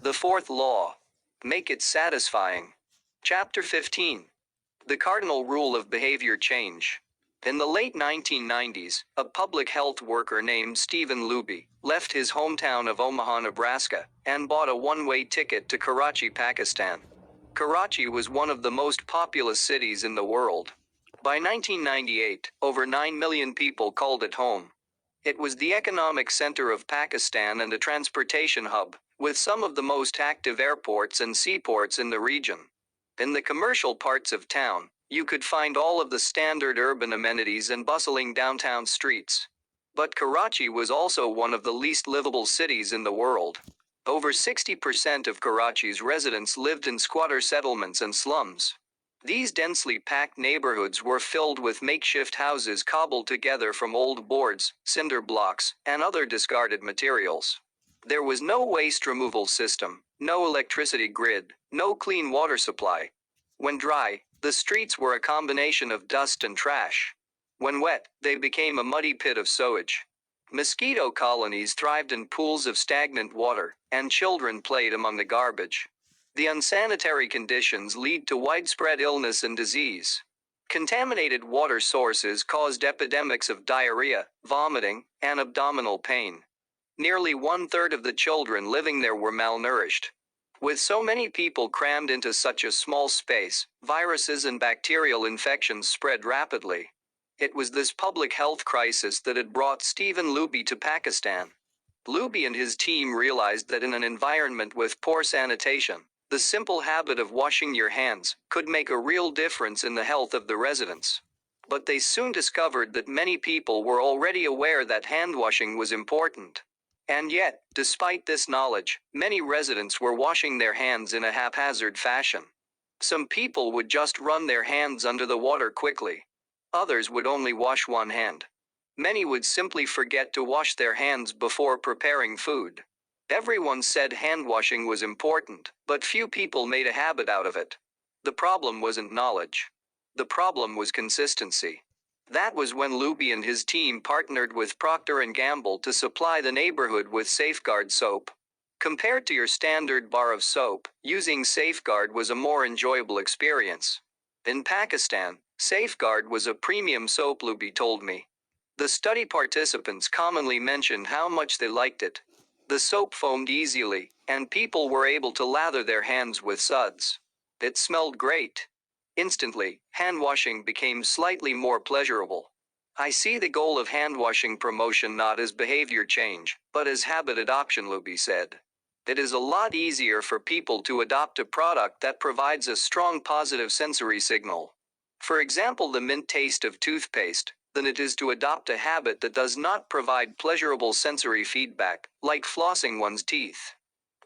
The fourth law. Make it satisfying. Chapter 15. The cardinal rule of behavior change. In the late 1990s, a public health worker named Stephen Luby left his hometown of Omaha, Nebraska, and bought a one-way ticket to Karachi, Pakistan. Karachi was one of the most populous cities in the world. By 1998, over 9 million people called it home. It was the economic center of Pakistan and a transportation hub, with some of the most active airports and seaports in the region. In the commercial parts of town, you could find all of the standard urban amenities and bustling downtown streets. But Karachi was also one of the least livable cities in the world. Over 60% of Karachi's residents lived in squatter settlements and slums. These densely packed neighborhoods were filled with makeshift houses cobbled together from old boards, cinder blocks, and other discarded materials. There was no waste removal system, no electricity grid, no clean water supply. When dry, the streets were a combination of dust and trash. When wet, they became a muddy pit of sewage. Mosquito colonies thrived in pools of stagnant water, and children played among the garbage. The unsanitary conditions lead to widespread illness and disease. Contaminated water sources caused epidemics of diarrhea, vomiting, and abdominal pain. Nearly one-third of the children living there were malnourished. With so many people crammed into such a small space, viruses and bacterial infections spread rapidly. It was this public health crisis that had brought Stephen Luby to Pakistan. Luby and his team realized that in an environment with poor sanitation, the simple habit of washing your hands could make a real difference in the health of the residents. But they soon discovered that many people were already aware that hand-washing was important. And yet, despite this knowledge, many residents were washing their hands in a haphazard fashion. Some people would just run their hands under the water quickly. Others would only wash one hand. Many would simply forget to wash their hands before preparing food. Everyone said hand washing was important, but few people made a habit out of it. The problem wasn't knowledge. The problem was consistency. That was when Luby and his team partnered with Procter & Gamble to supply the neighborhood with Safeguard soap. Compared to your standard bar of soap, using Safeguard was a more enjoyable experience. In Pakistan, Safeguard was a premium soap, Luby told me. The study participants commonly mentioned how much they liked it. The soap foamed easily, and people were able to lather their hands with suds. It smelled great. Instantly, hand-washing became slightly more pleasurable. I see the goal of hand-washing promotion not as behavior change, but as habit adoption, Luby said. It is a lot easier for people to adopt a product that provides a strong positive sensory signal. For example, the mint taste of toothpaste, than it is to adopt a habit that does not provide pleasurable sensory feedback, like flossing one's teeth.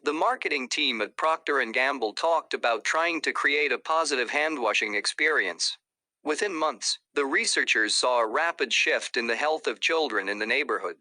The marketing team at Procter & Gamble talked about trying to create a positive hand-washing experience. Within months, the researchers saw a rapid shift in the health of children in the neighborhood.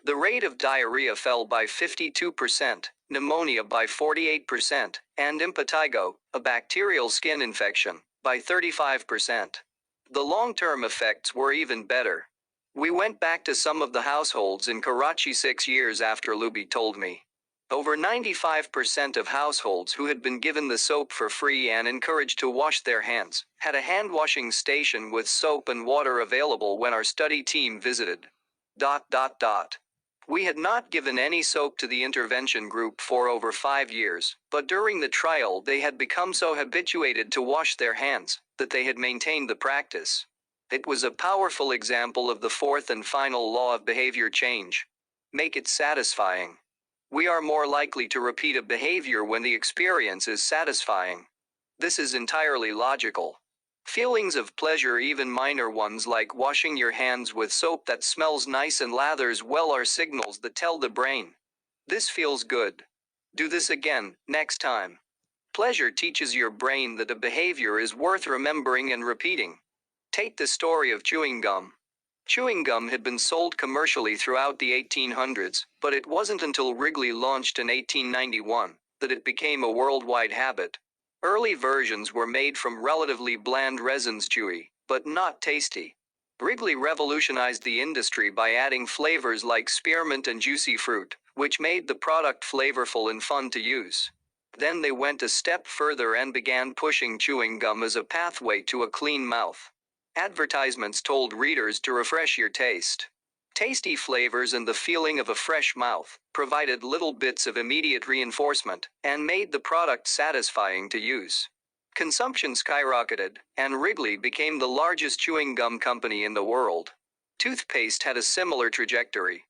The rate of diarrhea fell by 52%, pneumonia by 48%, and impetigo, a bacterial skin infection, by 35%. The long-term effects were even better. We went back to some of the households in Karachi 6 years after, Luby told me. Over 95% of households who had been given the soap for free and encouraged to wash their hands had a hand-washing station with soap and water available when our study team visited. We had not given any soap to the intervention group for over 5 years, but during the trial they had become so habituated to wash their hands that they had maintained the practice. It was a powerful example of the fourth and final law of behavior change. Make it satisfying. We are more likely to repeat a behavior when the experience is satisfying. This is entirely logical. Feelings of pleasure, even minor ones like washing your hands with soap that smells nice and lathers well, are signals that tell the brain, "This feels good. Do this again, next time." Pleasure teaches your brain that a behavior is worth remembering and repeating. Take the story of chewing gum. Chewing gum had been sold commercially throughout the 1800s, but it wasn't until Wrigley launched in 1891 that it became a worldwide habit. Early versions were made from relatively bland resins, chewy, but not tasty. Wrigley revolutionized the industry by adding flavors like spearmint and juicy fruit, which made the product flavorful and fun to use. Then they went a step further and began pushing chewing gum as a pathway to a clean mouth. Advertisements told readers to refresh your taste. Tasty flavors and the feeling of a fresh mouth provided little bits of immediate reinforcement and made the product satisfying to use. Consumption skyrocketed, and Wrigley became the largest chewing gum company in the world. Toothpaste had a similar trajectory.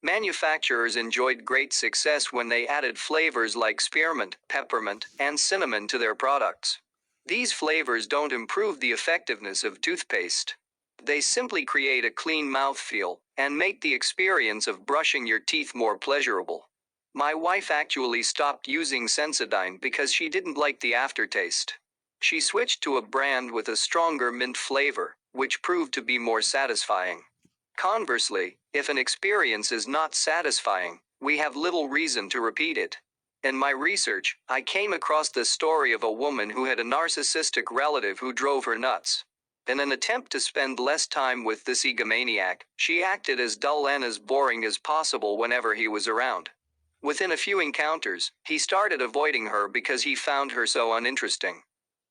Manufacturers enjoyed great success when they added flavors like spearmint, peppermint, and cinnamon to their products. These flavors don't improve the effectiveness of toothpaste. They simply create a clean mouthfeel and make the experience of brushing your teeth more pleasurable. My wife actually stopped using Sensodyne because she didn't like the aftertaste. She switched to a brand with a stronger mint flavor, which proved to be more satisfying. Conversely, if an experience is not satisfying, we have little reason to repeat it. In my research, I came across the story of a woman who had a narcissistic relative who drove her nuts. In an attempt to spend less time with this egomaniac, she acted as dull and as boring as possible whenever he was around. Within a few encounters, he started avoiding her because he found her so uninteresting.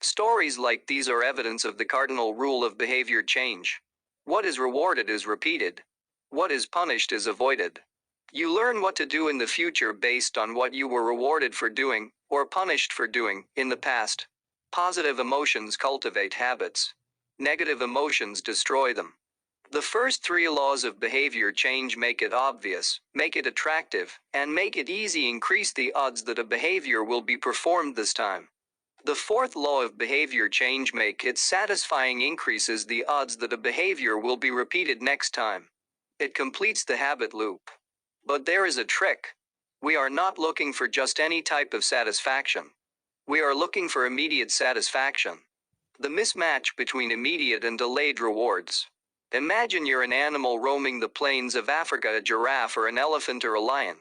Stories like these are evidence of the cardinal rule of behavior change. What is rewarded is repeated. What is punished is avoided. You learn what to do in the future based on what you were rewarded for doing, or punished for doing, in the past. Positive emotions cultivate habits. Negative emotions destroy them. The first three laws of behavior change: make it obvious, make it attractive, and make it easy increase the odds that a behavior will be performed this time. The fourth law of behavior change: make it satisfying increases the odds that a behavior will be repeated next time. It completes the habit loop. But there is a trick. We are not looking for just any type of satisfaction. We are looking for immediate satisfaction. The mismatch between immediate and delayed rewards. Imagine you're an animal roaming the plains of Africa, a giraffe or an elephant or a lion.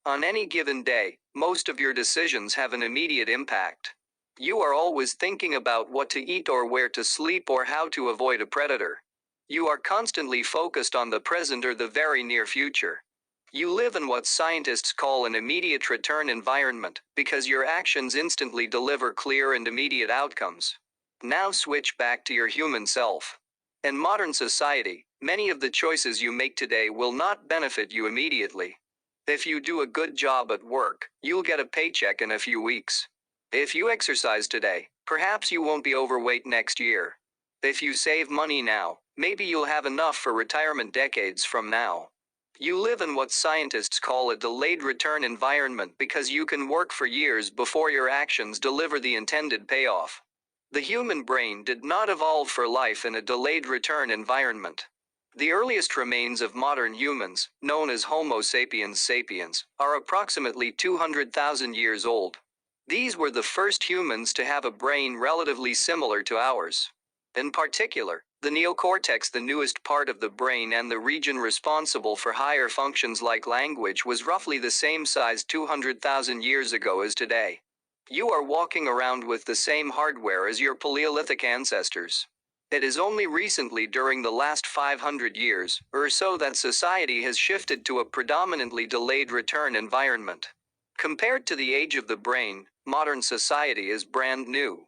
On any given day, most of your decisions have an immediate impact. You are always thinking about what to eat or where to sleep or how to avoid a predator. You are constantly focused on the present or the very near future. You live in what scientists call an immediate return environment because your actions instantly deliver clear and immediate outcomes. Now switch back to your human self. In modern society, many of the choices you make today will not benefit you immediately. If you do a good job at work, you'll get a paycheck in a few weeks. If you exercise today, perhaps you won't be overweight next year. If you save money now, maybe you'll have enough for retirement decades from now. You live in what scientists call a delayed return environment because you can work for years before your actions deliver the intended payoff. The human brain did not evolve for life in a delayed return environment. The earliest remains of modern humans, known as Homo sapiens sapiens, are approximately 200,000 years old. These were the first humans to have a brain relatively similar to ours. In particular, the neocortex, the newest part of the brain and the region responsible for higher functions like language, was roughly the same size 200,000 years ago as today. You are walking around with the same hardware as your Paleolithic ancestors. It is only recently, during the last 500 years or so, that society has shifted to a predominantly delayed return environment. Compared to the age of the brain, modern society is brand new.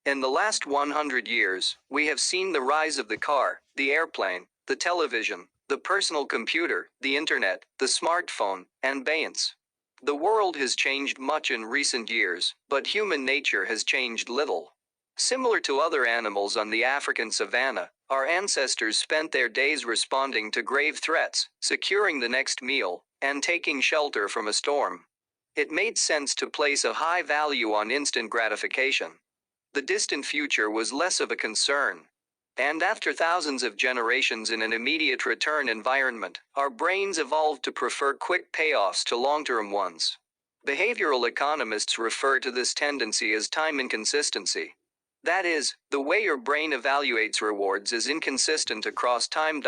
In the last 100 years, we have seen the rise of the car, the airplane, the television, the personal computer, the internet, the smartphone, and beyonce. The world has changed much in recent years, but human nature has changed little. Similar to other animals on the African savanna, our ancestors spent their days responding to grave threats, securing the next meal, and taking shelter from a storm. It made sense to place a high value on instant gratification. The distant future was less of a concern. And after thousands of generations in an immediate return environment, our brains evolved to prefer quick payoffs to long-term ones. Behavioral economists refer to this tendency as time inconsistency. That is, the way your brain evaluates rewards is inconsistent across time.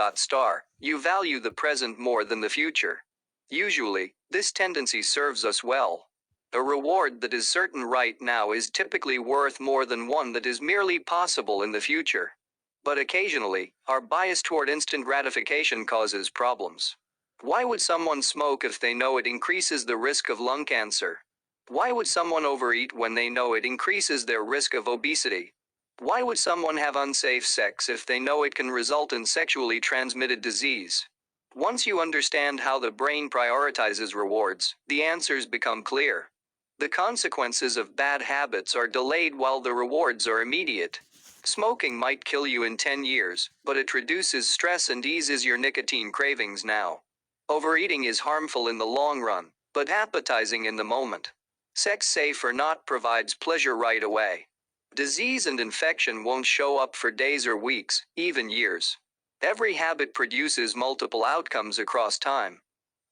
You value the present more than the future. Usually, this tendency serves us well. A reward that is certain right now is typically worth more than one that is merely possible in the future. But occasionally, our bias toward instant gratification causes problems. Why would someone smoke if they know it increases the risk of lung cancer? Why would someone overeat when they know it increases their risk of obesity? Why would someone have unsafe sex if they know it can result in sexually transmitted disease? Once you understand how the brain prioritizes rewards, the answers become clear. The consequences of bad habits are delayed while the rewards are immediate. Smoking might kill you in 10 years, but it reduces stress and eases your nicotine cravings now. Overeating is harmful in the long run, but appetizing in the moment. Sex, safe or not, provides pleasure right away. Disease and infection won't show up for days or weeks, even years. Every habit produces multiple outcomes across time.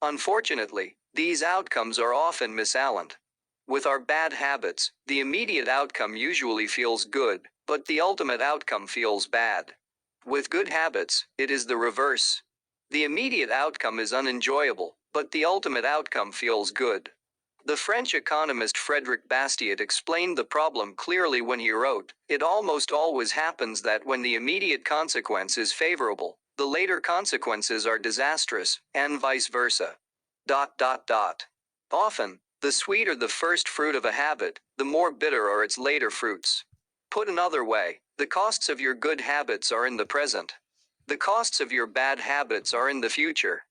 Unfortunately, these outcomes are often misaligned. With our bad habits, the immediate outcome usually feels good, but the ultimate outcome feels bad. With good habits, it is the reverse. The immediate outcome is unenjoyable, but the ultimate outcome feels good. The French economist Frédéric Bastiat explained the problem clearly when he wrote, "It almost always happens that when the immediate consequence is favorable, the later consequences are disastrous, and vice versa. Often, the sweeter the first fruit of a habit, the more bitter are its later fruits. Put another way, the costs of your good habits are in the present. The costs of your bad habits are in the future."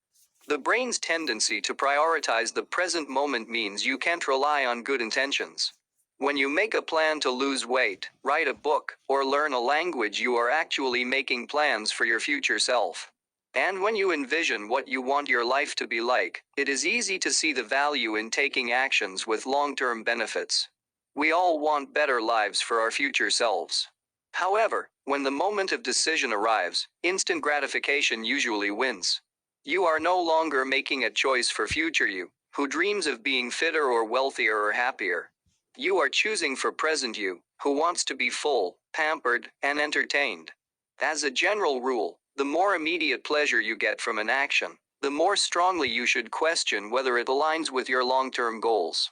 The brain's tendency to prioritize the present moment means you can't rely on good intentions. When you make a plan to lose weight, write a book, or learn a language, you are actually making plans for your future self. And when you envision what you want your life to be like, it is easy to see the value in taking actions with long-term benefits. We all want better lives for our future selves. However, when the moment of decision arrives, instant gratification usually wins. You are no longer making a choice for future you, who dreams of being fitter or wealthier or happier. You are choosing for present you, who wants to be full, pampered, and entertained. As a general rule, the more immediate pleasure you get from an action, the more strongly you should question whether it aligns with your long-term goals.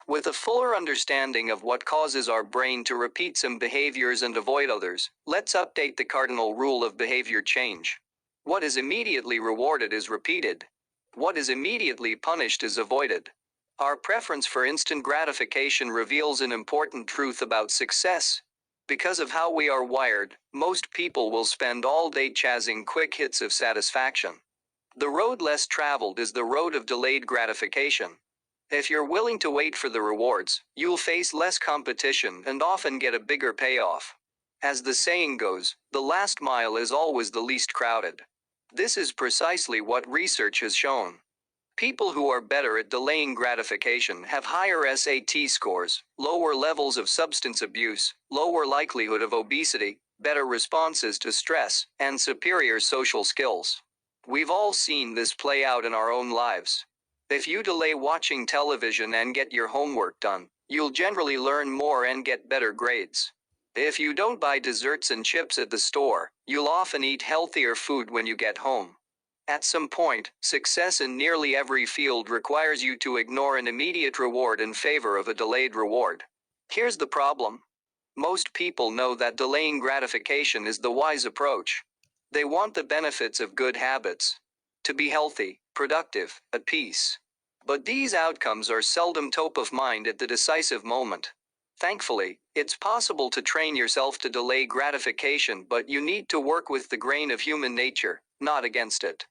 With a fuller understanding of what causes our brain to repeat some behaviors and avoid others, let's update the cardinal rule of behavior change. What is immediately rewarded is repeated. What is immediately punished is avoided. Our preference for instant gratification reveals an important truth about success. Because of how we are wired, most people will spend all day chasing quick hits of satisfaction. The road less traveled is the road of delayed gratification. If you're willing to wait for the rewards, you'll face less competition and often get a bigger payoff. As the saying goes, the last mile is always the least crowded. This is precisely what research has shown. People who are better at delaying gratification have higher SAT scores, lower levels of substance abuse, lower likelihood of obesity, better responses to stress, and superior social skills. We've all seen this play out in our own lives. If you delay watching television and get your homework done, you'll generally learn more and get better grades. If you don't buy desserts and chips at the store, you'll often eat healthier food when you get home. At some point, success in nearly every field requires you to ignore an immediate reward in favor of a delayed reward. Here's the problem. Most people know that delaying gratification is the wise approach. They want the benefits of good habits. To be healthy, productive, at peace. But these outcomes are seldom top of mind at the decisive moment. Thankfully, it's possible to train yourself to delay gratification, but you need to work with the grain of human nature, not against it.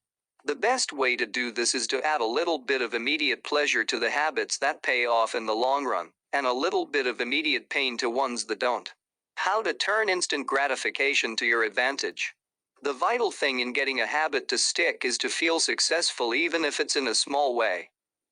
The best way to do this is to add a little bit of immediate pleasure to the habits that pay off in the long run, and a little bit of immediate pain to ones that don't. How to turn instant gratification to your advantage. The vital thing in getting a habit to stick is to feel successful even if it's in a small way.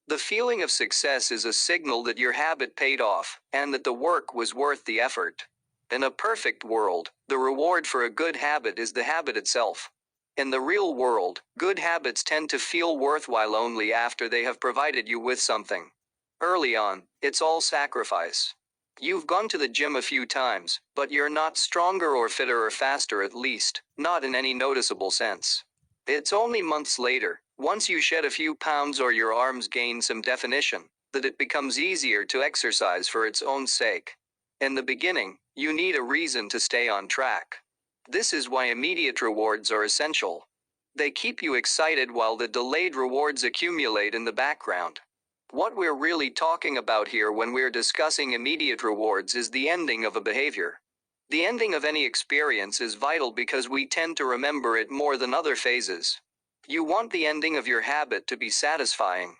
The feeling of success is a signal that your habit paid off, and that the work was worth the effort. In a perfect world, the reward for a good habit is the habit itself. In the real world, good habits tend to feel worthwhile only after they have provided you with something. Early on, it's all sacrifice. You've gone to the gym a few times, but you're not stronger or fitter or faster, at least, not in any noticeable sense. It's only months later, once you shed a few pounds or your arms gain some definition, that it becomes easier to exercise for its own sake. In the beginning, you need a reason to stay on track. This is why immediate rewards are essential. They keep you excited while the delayed rewards accumulate in the background. What we're really talking about here when we're discussing immediate rewards is the ending of a behavior. The ending of any experience is vital because we tend to remember it more than other phases. You want the ending of your habit to be satisfying.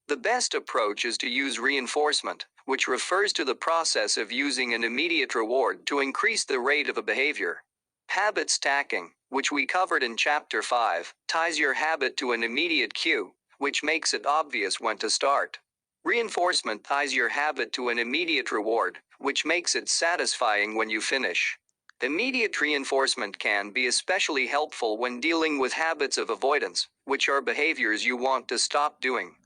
The best approach is to use reinforcement, which refers to the process of using an immediate reward to increase the rate of a behavior. Habit stacking, which we covered in Chapter 5, ties your habit to an immediate cue, which makes it obvious when to start. Reinforcement ties your habit to an immediate reward, which makes it satisfying when you finish. Immediate reinforcement can be especially helpful when dealing with habits of avoidance, which are behaviors you want to stop doing.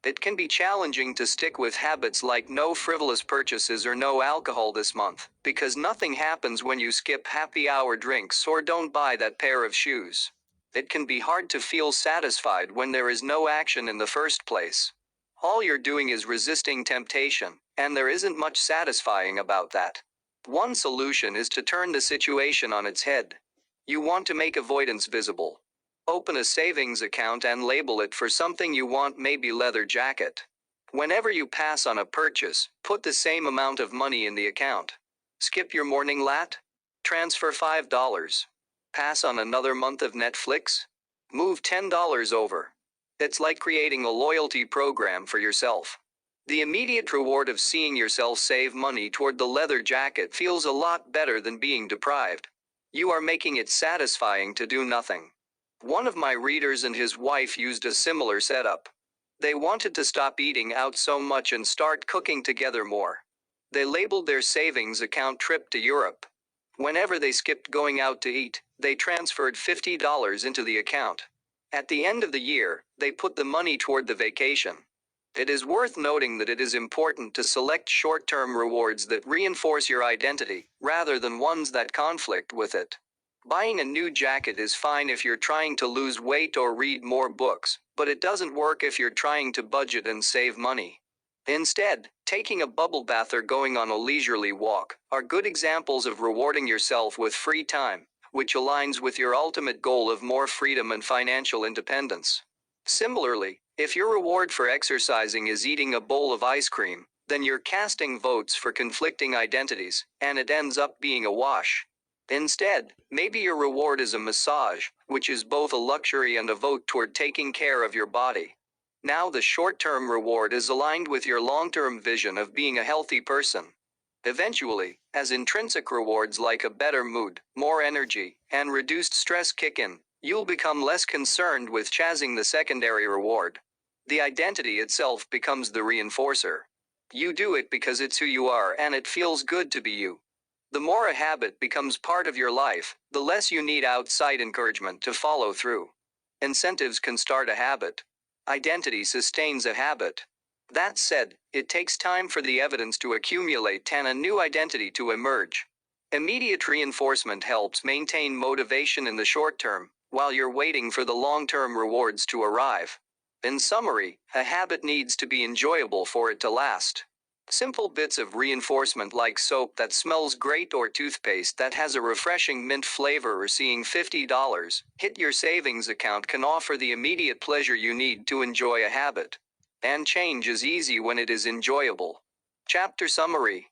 It can be challenging to stick with habits like no frivolous purchases or no alcohol this month, because nothing happens when you skip happy hour drinks or don't buy that pair of shoes. It can be hard to feel satisfied when there is no action in the first place. All you're doing is resisting temptation, and there isn't much satisfying about that. One solution is to turn the situation on its head. You want to make avoidance visible. Open a savings account and label it for something you want, maybe leather jacket. Whenever you pass on a purchase, put the same amount of money in the account. Skip your morning lat? Transfer $5. Pass on another month of Netflix? Move $10 over. It's like creating a loyalty program for yourself. The immediate reward of seeing yourself save money toward the leather jacket feels a lot better than being deprived. You are making it satisfying to do nothing. One of my readers and his wife used a similar setup. They wanted to stop eating out so much and start cooking together more. They labeled their savings account trip to Europe. Whenever they skipped going out to eat, they transferred $50 into the account. At the end of the year, they put the money toward the vacation. It is worth noting that it is important to select short-term rewards that reinforce your identity, rather than ones that conflict with it. Buying a new jacket is fine if you're trying to lose weight or read more books, but it doesn't work if you're trying to budget and save money. Instead, taking a bubble bath or going on a leisurely walk are good examples of rewarding yourself with free time, which aligns with your ultimate goal of more freedom and financial independence. Similarly, if your reward for exercising is eating a bowl of ice cream, then you're casting votes for conflicting identities, and it ends up being a wash. Instead, maybe your reward is a massage, which is both a luxury and a vote toward taking care of your body. Now the short-term reward is aligned with your long-term vision of being a healthy person. Eventually, as intrinsic rewards like a better mood, more energy, and reduced stress kick in, you'll become less concerned with chasing the secondary reward. The identity itself becomes the reinforcer. You do it because it's who you are and it feels good to be you. The more a habit becomes part of your life, the less you need outside encouragement to follow through. Incentives can start a habit. Identity sustains a habit. That said, it takes time for the evidence to accumulate and a new identity to emerge. Immediate reinforcement helps maintain motivation in the short term, while you're waiting for the long-term rewards to arrive. In summary, a habit needs to be enjoyable for it to last. Simple bits of reinforcement like soap that smells great or toothpaste that has a refreshing mint flavor or seeing $50 hit your savings account can offer the immediate pleasure you need to enjoy a habit. And change is easy when it is enjoyable. Chapter Summary.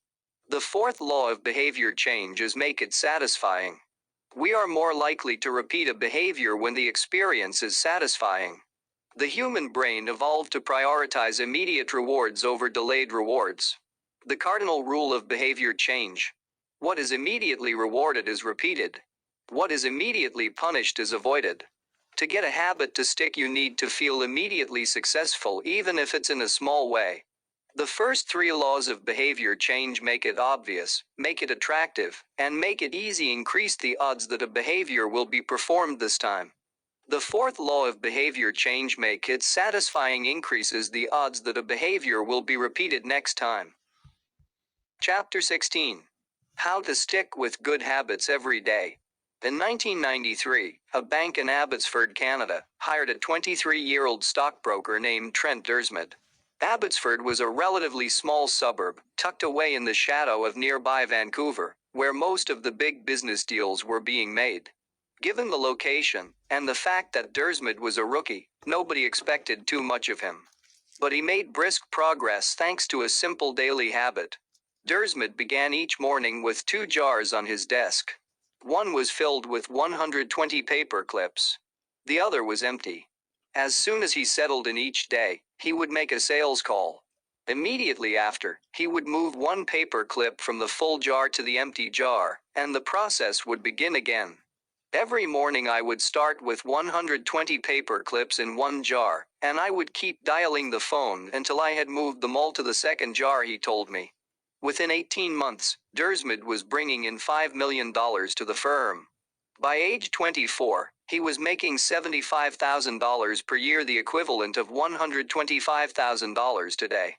The fourth law of behavior change is make it satisfying. We are more likely to repeat a behavior when the experience is satisfying. The human brain evolved to prioritize immediate rewards over delayed rewards. The cardinal rule of behavior change. What is immediately rewarded is repeated. What is immediately punished is avoided. To get a habit to stick, you need to feel immediately successful, even if it's in a small way. The first three laws of behavior change: make it obvious, make it attractive, and make it easy increase the odds that a behavior will be performed this time. The fourth law of behavior change: make it satisfying, increases the odds that a behavior will be repeated next time. Chapter 16. How to stick with good habits every day. In 1993, a bank in Abbotsford, Canada, hired a 23-year-old stockbroker named Trent Dursmid. Abbotsford was a relatively small suburb, tucked away in the shadow of nearby Vancouver, where most of the big business deals were being made. Given the location, and the fact that Dersmid was a rookie, nobody expected too much of him. But he made brisk progress thanks to a simple daily habit. Dersmid began each morning with 2 jars on his desk. One was filled with 120 paper clips. The other was empty. As soon as he settled in each day, he would make a sales call. Immediately after, he would move one paper clip from the full jar to the empty jar, and the process would begin again. Every morning I would start with 120 paper clips in one jar, and I would keep dialing the phone until I had moved them all to the second jar, he told me. Within 18 months, Dersmid was bringing in $5 million to the firm. By age 24, he was making $75,000 per year, the equivalent of $125,000 today.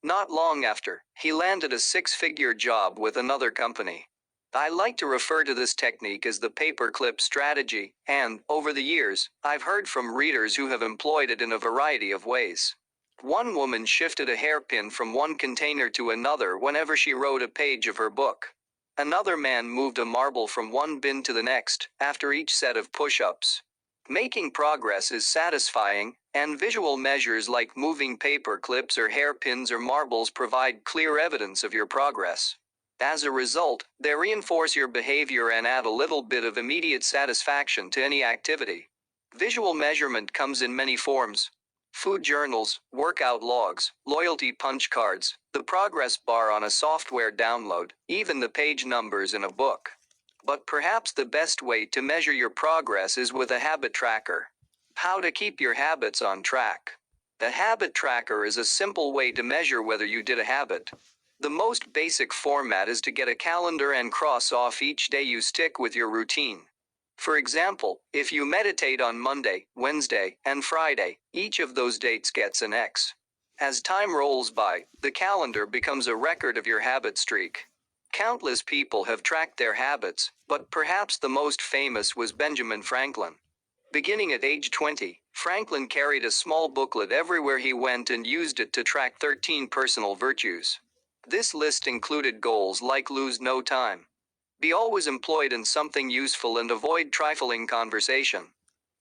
Not long after, he landed a 6-figure job with another company. I like to refer to this technique as the paperclip strategy, and, over the years, I've heard from readers who have employed it in a variety of ways. One woman shifted a hairpin from one container to another whenever she wrote a page of her book. Another man moved a marble from one bin to the next, after each set of push-ups. Making progress is satisfying, and visual measures like moving paper clips or hairpins or marbles provide clear evidence of your progress. As a result, they reinforce your behavior and add a little bit of immediate satisfaction to any activity. Visual measurement comes in many forms: food journals, workout logs, loyalty punch cards, the progress bar on a software download, even the page numbers in a book. But perhaps the best way to measure your progress is with a habit tracker. How to keep your habits on track. A habit tracker is a simple way to measure whether you did a habit. The most basic format is to get a calendar and cross off each day you stick with your routine. For example, if you meditate on Monday, Wednesday, and Friday, each of those dates gets an X. As time rolls by, the calendar becomes a record of your habit streak. Countless people have tracked their habits, but perhaps the most famous was Benjamin Franklin. Beginning at age 20, Franklin carried a small booklet everywhere he went and used it to track 13 personal virtues. This list included goals like lose no time, be always employed in something useful, and avoid trifling conversation.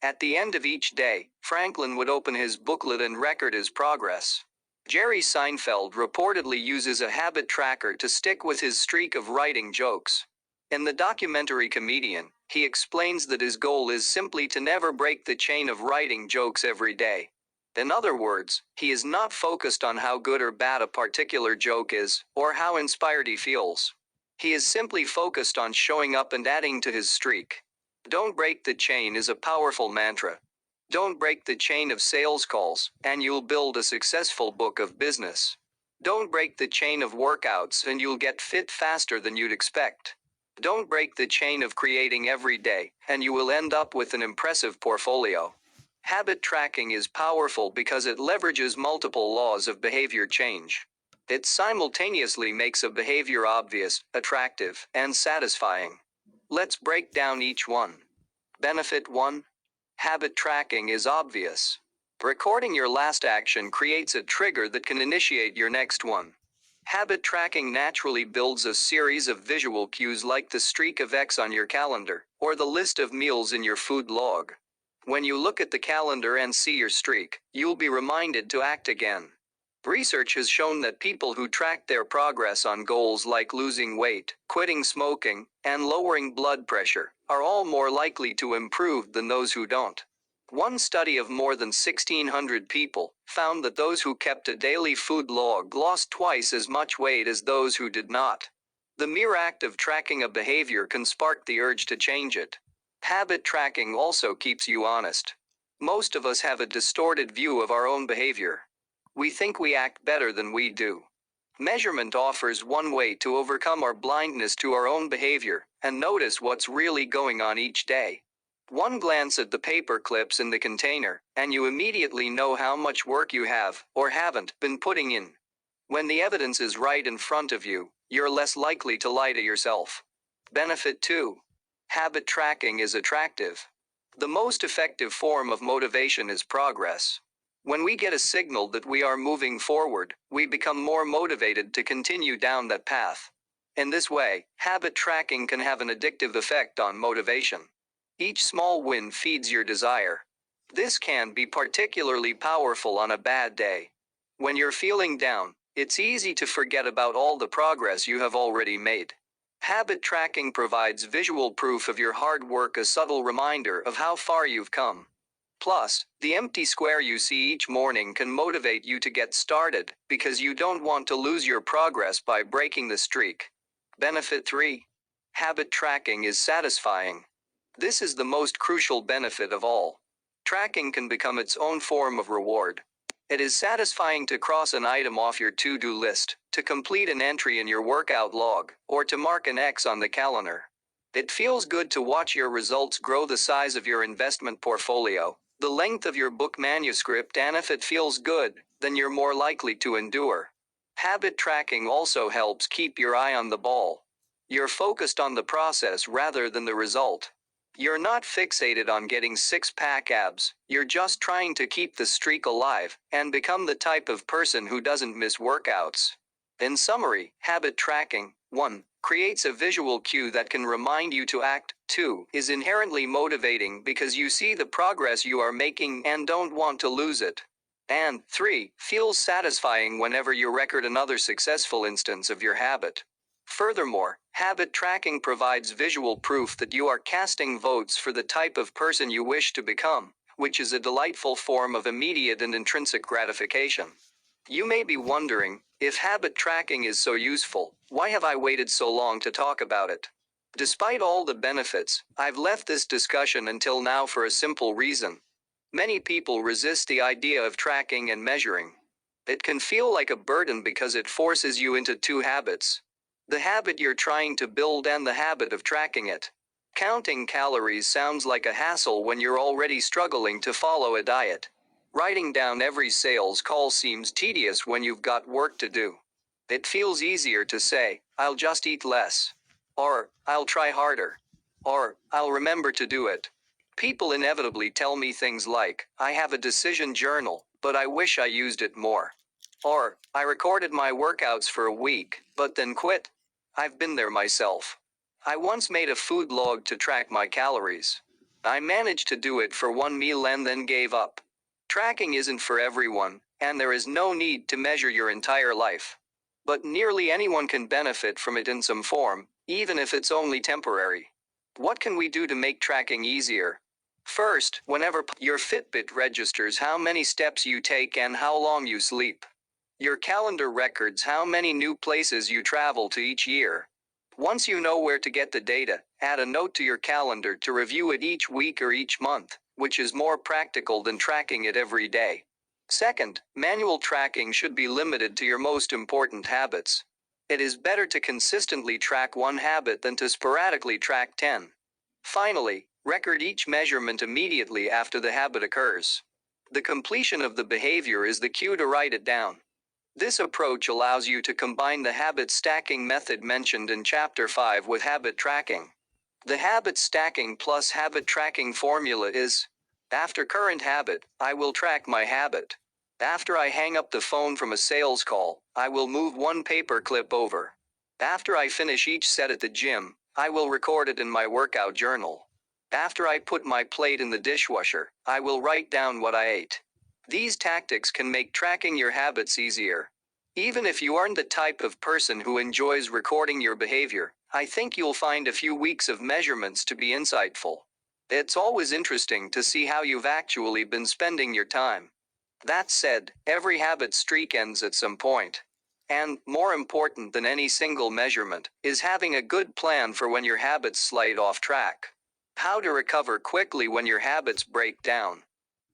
At the end of each day, Franklin would open his booklet and record his progress. Jerry Seinfeld reportedly uses a habit tracker to stick with his streak of writing jokes. In the documentary Comedian, he explains that his goal is simply to never break the chain of writing jokes every day. In other words, he is not focused on how good or bad a particular joke is, or how inspired he feels. He is simply focused on showing up and adding to his streak. Don't break the chain is a powerful mantra. Don't break the chain of sales calls, and you'll build a successful book of business. Don't break the chain of workouts, and you'll get fit faster than you'd expect. Don't break the chain of creating every day, and you will end up with an impressive portfolio. Habit tracking is powerful because it leverages multiple laws of behavior change. It simultaneously makes a behavior obvious, attractive, and satisfying. Let's break down each one. Benefit 1. Habit tracking is obvious. Recording your last action creates a trigger that can initiate your next one. Habit tracking naturally builds a series of visual cues like the streak of X on your calendar, or the list of meals in your food log. When you look at the calendar and see your streak, you'll be reminded to act again. Research has shown that people who track their progress on goals like losing weight, quitting smoking, and lowering blood pressure are all more likely to improve than those who don't. One study of more than 1,600 people found that those who kept a daily food log lost twice as much weight as those who did not. The mere act of tracking a behavior can spark the urge to change it. Habit tracking also keeps you honest. Most of us have a distorted view of our own behavior. We think we act better than we do. Measurement offers one way to overcome our blindness to our own behavior and notice what's really going on each day. One glance at the paper clips in the container, and you immediately know how much work you have, or haven't, been putting in. When the evidence is right in front of you, you're less likely to lie to yourself. Benefit 2. Habit tracking is attractive. The most effective form of motivation is progress. When we get a signal that we are moving forward, we become more motivated to continue down that path. In this way, habit tracking can have an addictive effect on motivation. Each small win feeds your desire. This can be particularly powerful on a bad day. When you're feeling down, it's easy to forget about all the progress you have already made. Habit tracking provides visual proof of your hard work, a subtle reminder of how far you've come. Plus, the empty square you see each morning can motivate you to get started because you don't want to lose your progress by breaking the streak. Benefit 3. Habit tracking is satisfying. This is the most crucial benefit of all. Tracking can become its own form of reward. It is satisfying to cross an item off your to-do list, to complete an entry in your workout log, or to mark an X on the calendar. It feels good to watch your results grow, the size of your investment portfolio, the length of your book manuscript, and if it feels good, then you're more likely to endure. Habit tracking also helps keep your eye on the ball. You're focused on the process rather than the result. You're not fixated on getting six-pack abs, you're just trying to keep the streak alive and become the type of person who doesn't miss workouts. In summary, habit tracking, 1. Creates a visual cue that can remind you to act. 2. Is inherently motivating because you see the progress you are making and don't want to lose it. And 3. Feels satisfying whenever you record another successful instance of your habit. Furthermore, habit tracking provides visual proof that you are casting votes for the type of person you wish to become, which is a delightful form of immediate and intrinsic gratification. You may be wondering, if habit tracking is so useful, why have I waited so long to talk about it? Despite all the benefits, I've left this discussion until now for a simple reason. Many people resist the idea of tracking and measuring. It can feel like a burden because it forces you into two habits: the habit you're trying to build and the habit of tracking it. Counting calories sounds like a hassle when you're already struggling to follow a diet. Writing down every sales call seems tedious when you've got work to do. It feels easier to say, "I'll just eat less," or "I'll try harder," or "I'll remember to do it." People inevitably tell me things like, "I have a decision journal, but I wish I used it more." Or, "I recorded my workouts for a week, but then quit." I've been there myself. I once made a food log to track my calories. I managed to do it for one meal and then gave up. Tracking isn't for everyone, and there is no need to measure your entire life. But nearly anyone can benefit from it in some form, even if it's only temporary. What can we do to make tracking easier? First, whenever your Fitbit registers how many steps you take and how long you sleep. Your calendar records how many new places you travel to each year. Once you know where to get the data, add a note to your calendar to review it each week or each month, which is more practical than tracking it every day. Second, manual tracking should be limited to your most important habits. It is better to consistently track one habit than to sporadically track 10. Finally, record each measurement immediately after the habit occurs. The completion of the behavior is the cue to write it down. This approach allows you to combine the habit stacking method mentioned in Chapter 5 with habit tracking. The habit stacking plus habit tracking formula is: after current habit, I will track my habit. After I hang up the phone from a sales call, I will move one paper clip over. After I finish each set at the gym, I will record it in my workout journal. After I put my plate in the dishwasher, I will write down what I ate. These tactics can make tracking your habits easier. Even if you aren't the type of person who enjoys recording your behavior, I think you'll find a few weeks of measurements to be insightful. It's always interesting to see how you've actually been spending your time. That said, every habit streak ends at some point. And, more important than any single measurement, is having a good plan for when your habits slide off track. How to recover quickly when your habits break down.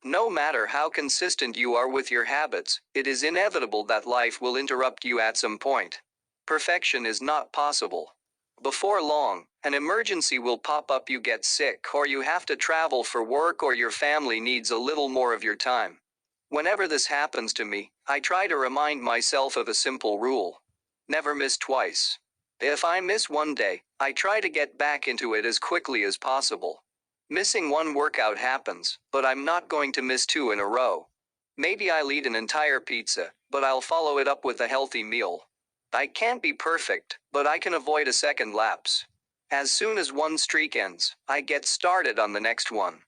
No matter how consistent you are with your habits, it is inevitable that life will interrupt you at some point. Perfection is not possible. Before long, an emergency will pop up, you get sick, or you have to travel for work, or your family needs a little more of your time. Whenever this happens to me, I try to remind myself of a simple rule: never miss twice. If I miss one day, I try to get back into it as quickly as possible. Missing one workout happens, but I'm not going to miss two in a row. Maybe I'll eat an entire pizza, but I'll follow it up with a healthy meal. I can't be perfect, but I can avoid a second lapse. As soon as one streak ends, I get started on the next one.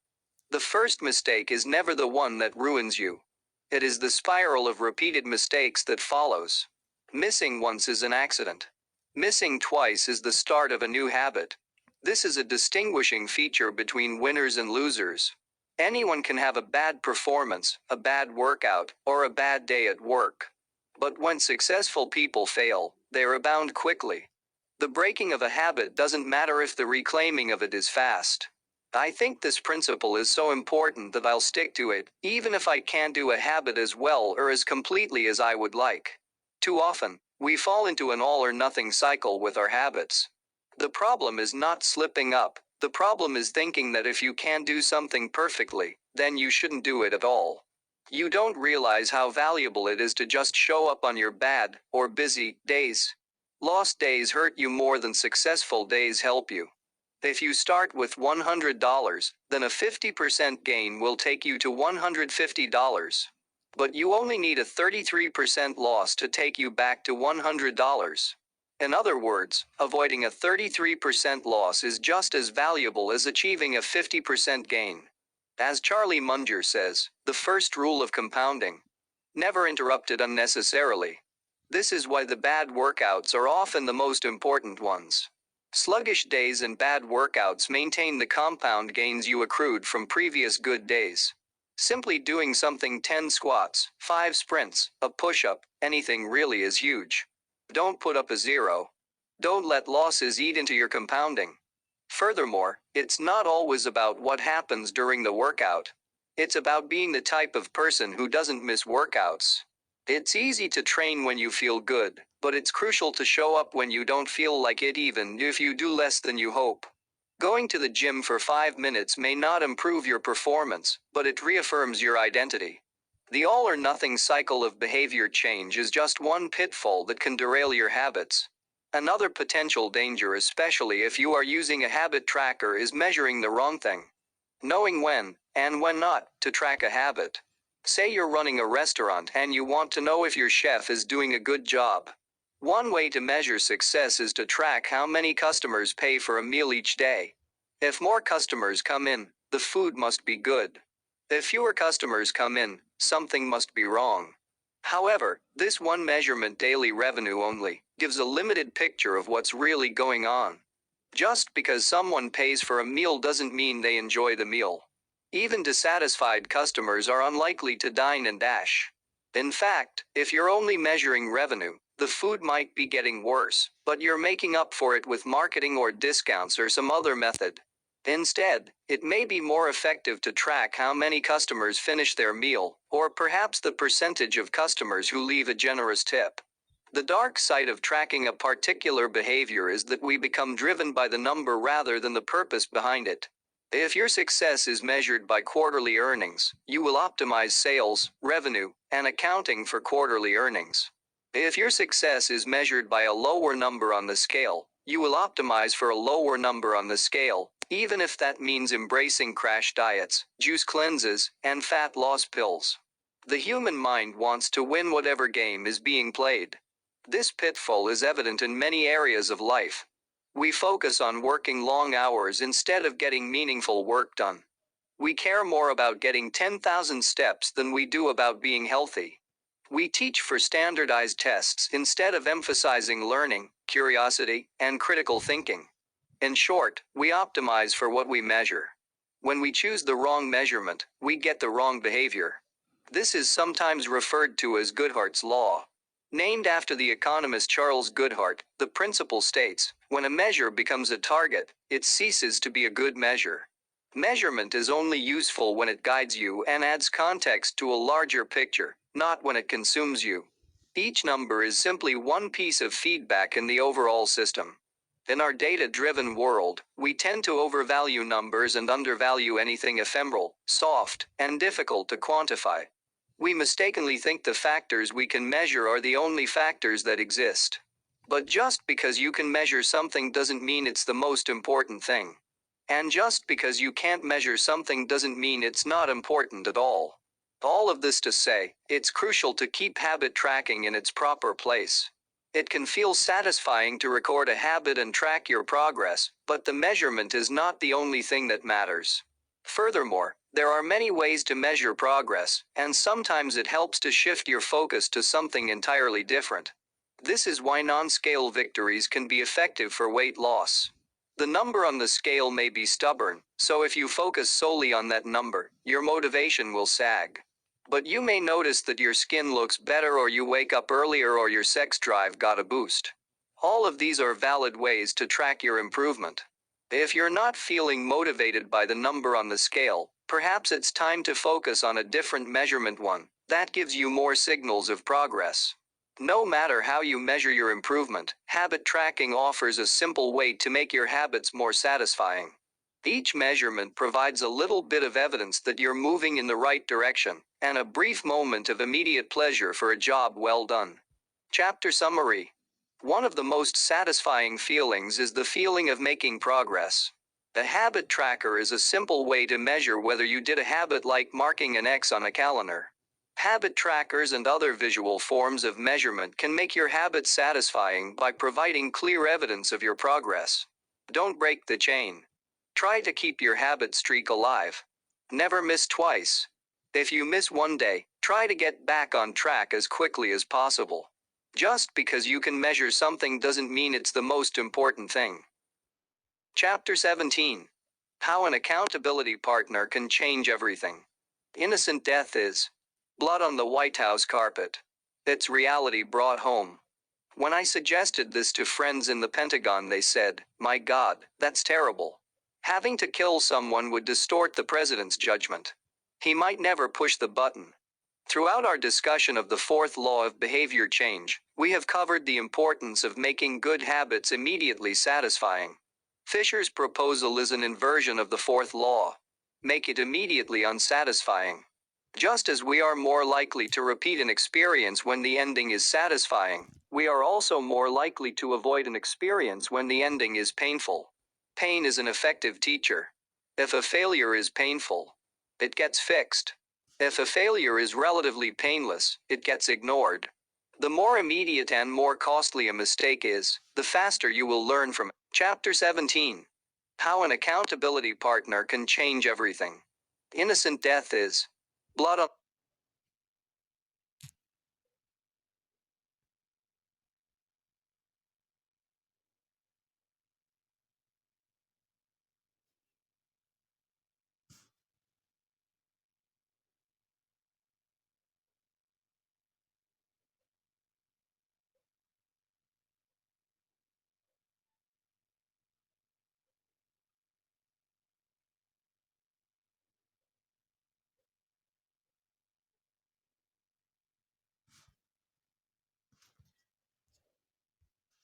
The first mistake is never the one that ruins you. It is the spiral of repeated mistakes that follows. Missing once is an accident. Missing twice is the start of a new habit. This is a distinguishing feature between winners and losers. Anyone can have a bad performance, a bad workout, or a bad day at work. But when successful people fail, they rebound quickly. The breaking of a habit doesn't matter if the reclaiming of it is fast. I think this principle is so important that I'll stick to it, even if I can't do a habit as well or as completely as I would like. Too often, we fall into an all or nothing cycle with our habits. The problem is not slipping up. The problem is thinking that if you can't do something perfectly, then you shouldn't do it at all. You don't realize how valuable it is to just show up on your bad or busy days. Lost days hurt you more than successful days help you. If you start with $100, then a 50% gain will take you to $150. But you only need a 33% loss to take you back to $100. In other words, avoiding a 33% loss is just as valuable as achieving a 50% gain. As Charlie Munger says, the first rule of compounding: never interrupt it unnecessarily. This is why the bad workouts are often the most important ones. Sluggish days and bad workouts maintain the compound gains you accrued from previous good days. Simply doing something 10 squats, 5 sprints, a push-up, anything really is huge. Don't put up a zero. Don't let losses eat into your compounding. Furthermore, it's not always about what happens during the workout. It's about being the type of person who doesn't miss workouts. It's easy to train when you feel good, but it's crucial to show up when you don't feel like it, even if you do less than you hope. Going to the gym for 5 minutes may not improve your performance, but it reaffirms your identity. The all or nothing cycle of behavior change is just one pitfall that can derail your habits. Another potential danger, especially if you are using a habit tracker, is measuring the wrong thing. Knowing when, and when not, to track a habit. Say you're running a restaurant and you want to know if your chef is doing a good job. One way to measure success is to track how many customers pay for a meal each day. If more customers come in, the food must be good. If fewer customers come in, something must be wrong. However, this one measurement, daily revenue only, gives a limited picture of what's really going on. Just because someone pays for a meal doesn't mean they enjoy the meal. Even dissatisfied customers are unlikely to dine and dash. In fact, if you're only measuring revenue, the food might be getting worse, but you're making up for it with marketing or discounts or some other method. Instead, it may be more effective to track how many customers finish their meal, or perhaps the percentage of customers who leave a generous tip. The dark side of tracking a particular behavior is that we become driven by the number rather than the purpose behind it. If your success is measured by quarterly earnings, you will optimize sales, revenue, and accounting for quarterly earnings. If your success is measured by a lower number on the scale, you will optimize for a lower number on the scale, even if that means embracing crash diets, juice cleanses, and fat loss pills. The human mind wants to win whatever game is being played. This pitfall is evident in many areas of life. We focus on working long hours instead of getting meaningful work done. We care more about getting 10,000 steps than we do about being healthy. We teach for standardized tests instead of emphasizing learning, curiosity, and critical thinking. In short, we optimize for what we measure. When we choose the wrong measurement, we get the wrong behavior. This is sometimes referred to as Goodhart's Law. Named after the economist Charles Goodhart, the principle states, when a measure becomes a target, it ceases to be a good measure. Measurement is only useful when it guides you and adds context to a larger picture, not when it consumes you. Each number is simply one piece of feedback in the overall system. In our data-driven world, we tend to overvalue numbers and undervalue anything ephemeral, soft, and difficult to quantify. We mistakenly think the factors we can measure are the only factors that exist. But just because you can measure something doesn't mean it's the most important thing. And just because you can't measure something doesn't mean it's not important at all. All of this to say, it's crucial to keep habit tracking in its proper place. It can feel satisfying to record a habit and track your progress, but the measurement is not the only thing that matters. Furthermore, there are many ways to measure progress, and sometimes it helps to shift your focus to something entirely different. This is why non-scale victories can be effective for weight loss. The number on the scale may be stubborn, so if you focus solely on that number, your motivation will sag. But you may notice that your skin looks better, or you wake up earlier, or your sex drive got a boost. All of these are valid ways to track your improvement. If you're not feeling motivated by the number on the scale, perhaps it's time to focus on a different measurement one that gives you more signals of progress. No matter how you measure your improvement, habit tracking offers a simple way to make your habits more satisfying. Each measurement provides a little bit of evidence that you're moving in the right direction, and a brief moment of immediate pleasure for a job well done. Chapter Summary. One of the most satisfying feelings is the feeling of making progress. A habit tracker is a simple way to measure whether you did a habit, like marking an X on a calendar. Habit trackers and other visual forms of measurement can make your habits satisfying by providing clear evidence of your progress. Don't break the chain. Try to keep your habit streak alive. Never miss twice. If you miss one day, try to get back on track as quickly as possible. Just because you can measure something doesn't mean it's the most important thing. Chapter 17. How an accountability partner can change everything. Innocent death is blood on the White House carpet. It's reality brought home. When I suggested this to friends in the Pentagon, they said, "My God, that's terrible. Having to kill someone would distort the president's judgment. He might never push the button." Throughout our discussion of the fourth law of behavior change, we have covered the importance of making good habits immediately satisfying. Fisher's proposal is an inversion of the fourth law. Make it immediately unsatisfying. Just as we are more likely to repeat an experience when the ending is satisfying, we are also more likely to avoid an experience when the ending is painful. Pain is an effective teacher. If a failure is painful, it gets fixed. If a failure is relatively painless, it gets ignored. The more immediate and more costly a mistake is, the faster you will learn from it. Chapter 17. How an accountability partner can change everything. Innocent death is blood on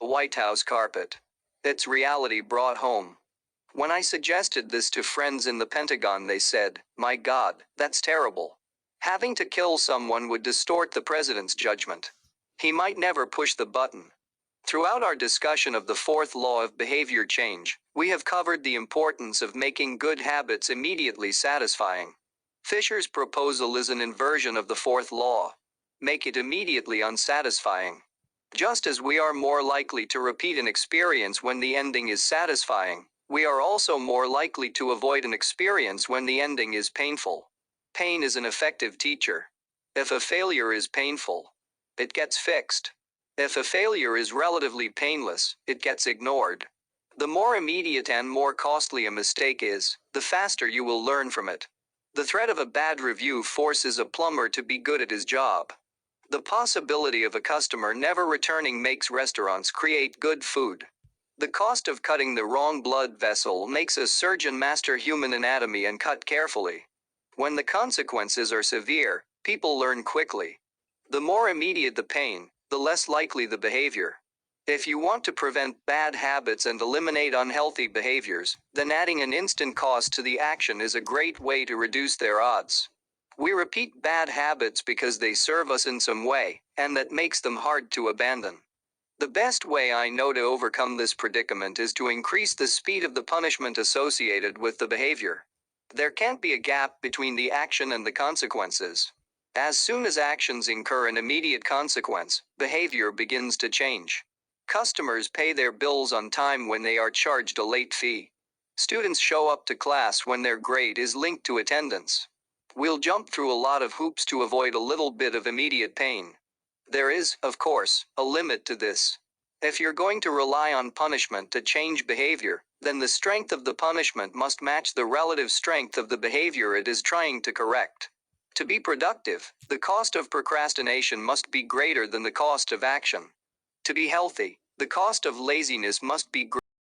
the White House carpet. It's reality brought home. When I suggested this to friends in the Pentagon, they said, "My God, that's terrible. Having to kill someone would distort the president's judgment. He might never push the button." Throughout our discussion of the fourth law of behavior change, we have covered the importance of making good habits immediately satisfying. Fisher's proposal is an inversion of the fourth law. Make it immediately unsatisfying. Just as we are more likely to repeat an experience when the ending is satisfying, we are also more likely to avoid an experience when the ending is painful. Pain is an effective teacher. If a failure is painful, it gets fixed. If a failure is relatively painless, it gets ignored. The more immediate and more costly a mistake is, the faster you will learn from it. The threat of a bad review forces a plumber to be good at his job. The possibility of a customer never returning makes restaurants create good food. The cost of cutting the wrong blood vessel makes a surgeon master human anatomy and cut carefully. When the consequences are severe, people learn quickly. The more immediate the pain, the less likely the behavior. If you want to prevent bad habits and eliminate unhealthy behaviors, then adding an instant cost to the action is a great way to reduce their odds. We repeat bad habits because they serve us in some way, and that makes them hard to abandon. The best way I know to overcome this predicament is to increase the speed of the punishment associated with the behavior. There can't be a gap between the action and the consequences. As soon as actions incur an immediate consequence, behavior begins to change. Customers pay their bills on time when they are charged a late fee. Students show up to class when their grade is linked to attendance. We'll jump through a lot of hoops to avoid a little bit of immediate pain. There is, of course, a limit to this. If you're going to rely on punishment to change behavior, then the strength of the punishment must match the relative strength of the behavior it is trying to correct. To be productive, the cost of procrastination must be greater than the cost of action. To be healthy, the cost of laziness must be greater.